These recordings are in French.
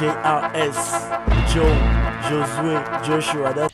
JAS, Joe, Josué, Joshua.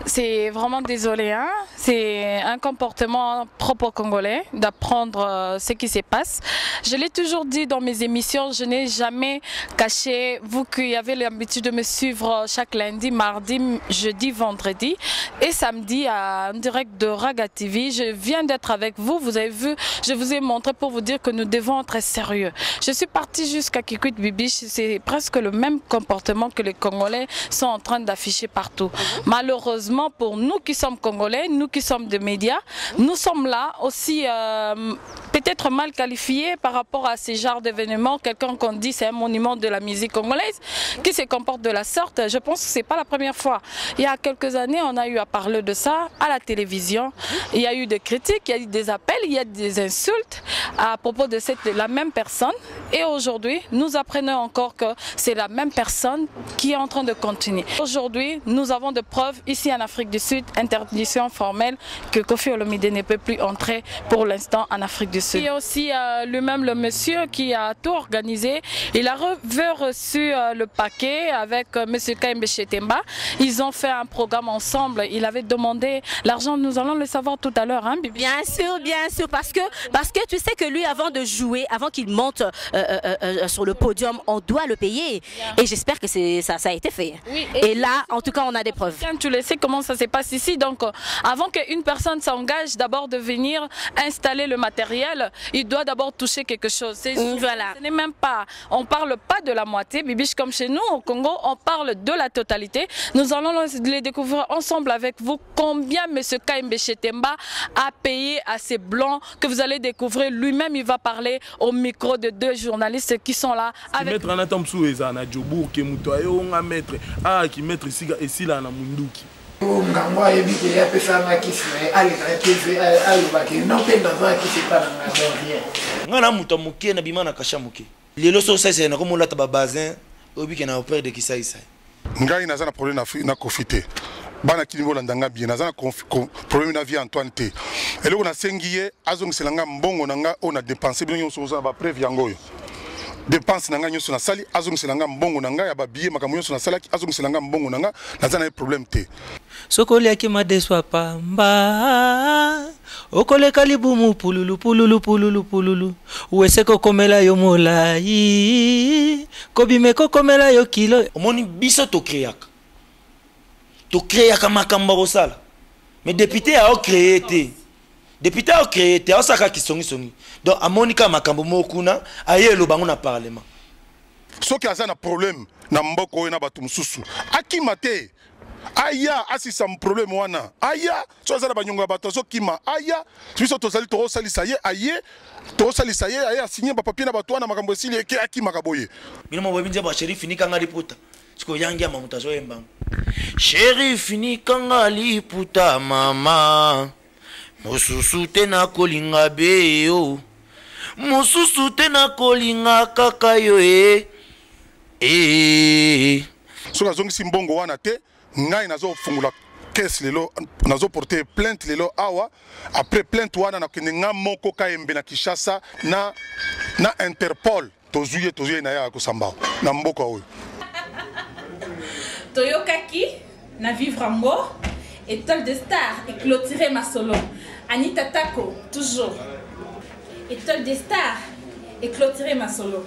C'est vraiment désolé, hein? C'est un comportement propre aux Congolais d'apprendre ce qui se passe. Je l'ai toujours dit dans mes émissions, je n'ai jamais caché, vous qui avez l'habitude de me suivre chaque lundi, mardi, jeudi, vendredi et samedi en direct de Raga TV. Je viens d'être avec vous, vous avez vu, je vous ai montré pour vous dire que nous devons être sérieux. Je suis partie jusqu'à Kikwit Bibiche, c'est presque le même comportement que les Congolais sont en train d'afficher partout. Malheureusement, pour nous qui sommes Congolais, nous qui sommes des médias, nous sommes là aussi peut-être mal qualifiés par rapport à ces genres d'événements. Quelqu'un qu'on dit c'est un monument de la musique congolaise qui se comporte de la sorte. Je pense que ce n'est pas la première fois. Il y a quelques années, on a eu à parler de ça à la télévision. Il y a eu des critiques, il y a eu des appels, il y a des insultes à propos de la même personne. Et aujourd'hui, nous apprenons encore que c'est la même personne qui est en train de continuer. Aujourd'hui, nous avons des preuves ici en Afrique du Sud, interdiction formelle que Koffi Olomide ne peut plus entrer pour l'instant en Afrique du Sud. Il y a aussi lui-même le monsieur qui a tout organisé. Il a reçu le paquet avec M. Kayembe Chetemba. Ils ont fait un programme ensemble. Il avait demandé l'argent, nous allons le savoir tout à l'heure. Hein, bien sûr, parce que tu sais que lui, avant de jouer, avant qu'il monte sur le podium, on doit le payer. Et j'espère que ça a été fait. Oui, et là, en tout cas, on a des preuves. Tu le sais comment ça se passe ici. Donc, avant qu'une personne s'engage d'abord de venir installer le matériel, il doit d'abord toucher quelque chose. Voilà. Ce n'est même pas, on ne parle pas de la moitié. Bibiche, comme chez nous au Congo, on parle de la totalité. Nous allons les découvrir ensemble avec vous combien M. Kayembe Chetemba a payé à ces blancs que vous allez découvrir. Lui-même, il va parler au micro de deux journalistes qui sont là. Avec... ngana muto muke na bimana kasha muke lelo so sasa na komo lata ba bazin obike na opère de kisaisa ngai naza na problème na Koffi bana kini bolanda nga bien naza na problème na vie Antoine te eloko na sengiye azongisela nga mbongo na nga ona dépenser bino nyonso za ba preuve yango yo dépense na nga nyonso na sali azongisela nga mbongo na nga ya ba billet makambo nyonso na salaki azongisela nga mbongo na nga naza na problème te sokoli akima deswa pamba okoleka libumu pululu pululu pululu pululu uwese kokomela yo molai kobime kokomela yo kilo omoni biso tokreaka makambo kosala mais député a créé te député a créé te osaka kisongi donc amonika makambo mokuna ayelo bango na parlement soki aza na problème na mboko oyo na bato mususu akima te aya asisa problème wana aya so azala banyonga bato azokima aya biso tozali tosalisa ye aye tosalisa ye aye asigné ba papier na bato wana makambo esili eke akima kaboye bino mo bebinja ba sheriff ni kanga liputa siko yangi ama mutazo yemba sheriff ni kanga liputa mama mususu te na kolinga beyo mususu te na kolinga kaka yo so azongisi mbongo wana te ngai nazo fungula caisse lelo nazo porter plainte lelo awa après plainte wana na kende nga moko Kayembe na Kinshasa na Interpol tozuye na ya kosamba na mboka oyo Toyokaki na vivre en mort étoile de star et clôturer ma solo Anita Tako toujours étoile de star et clôturer ma solo.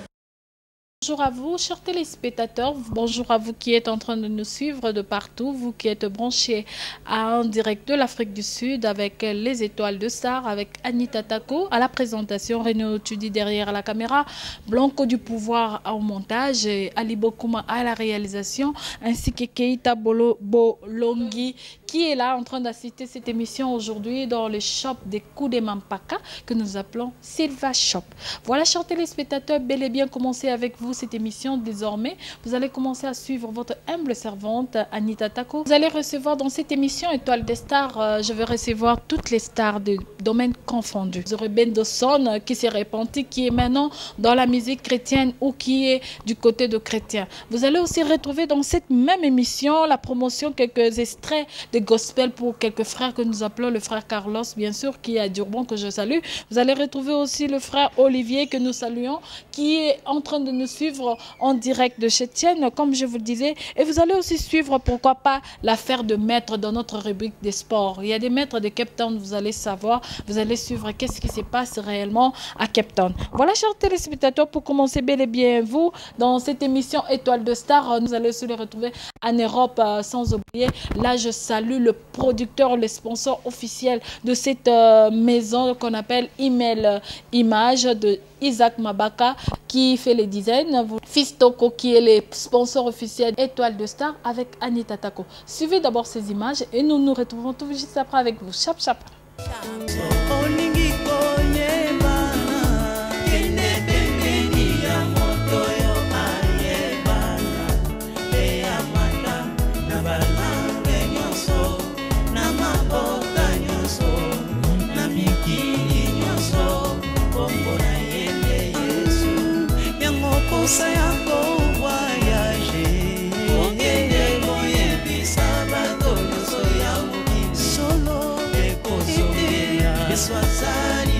Bonjour à vous, chers téléspectateurs. Bonjour à vous qui êtes en train de nous suivre de partout. Vous qui êtes branchés en direct de l'Afrique du Sud avec les étoiles de star, avec Anita Tako à la présentation, Renaud Tudi derrière la caméra, Blanco du pouvoir au montage, et Ali Bokuma à la réalisation, ainsi que Keita Bolongi qui est là en train d'assister cette émission aujourd'hui dans le shop des coups de Mampaka que nous appelons Silva Shop. Voilà, chers téléspectateurs, bel et bien commencer avec vous cette émission. Désormais, vous allez commencer à suivre votre humble servante Anita Tako. Vous allez recevoir dans cette émission Étoile des Stars, je vais recevoir toutes les stars de domaines confondus. Vous aurez Ben Dawson qui s'est répandu, qui est maintenant dans la musique chrétienne ou qui est du côté de chrétien. Vous allez aussi retrouver dans cette même émission la promotion, quelques extraits de gospel pour quelques frères que nous appelons le frère Carlos, bien sûr, qui est à Durban, que je salue. Vous allez retrouver aussi le frère Olivier, que nous saluons, qui est en train de nous suivre en direct de chez Tienne, comme je vous le disais. Et vous allez aussi suivre, pourquoi pas, l'affaire de maître dans notre rubrique des sports. Il y a des maîtres de Cape Town, vous allez savoir, vous allez suivre qu'est-ce qui se passe réellement à Cape Town. Voilà, chers téléspectateurs, pour commencer bel et bien vous, dans cette émission Étoile de Star, nous allons aussi les retrouver en Europe, sans oublier, là je salue le producteur, le sponsor officiel de cette maison qu'on appelle Email Image, de Isaac Mabaka qui fait les designs, Fistoko qui est le sponsor officiel Étoile de Star avec Anita Tako. Suivez d'abord ces images et nous nous retrouvons tout juste après avec vous. Chap chap. Swazari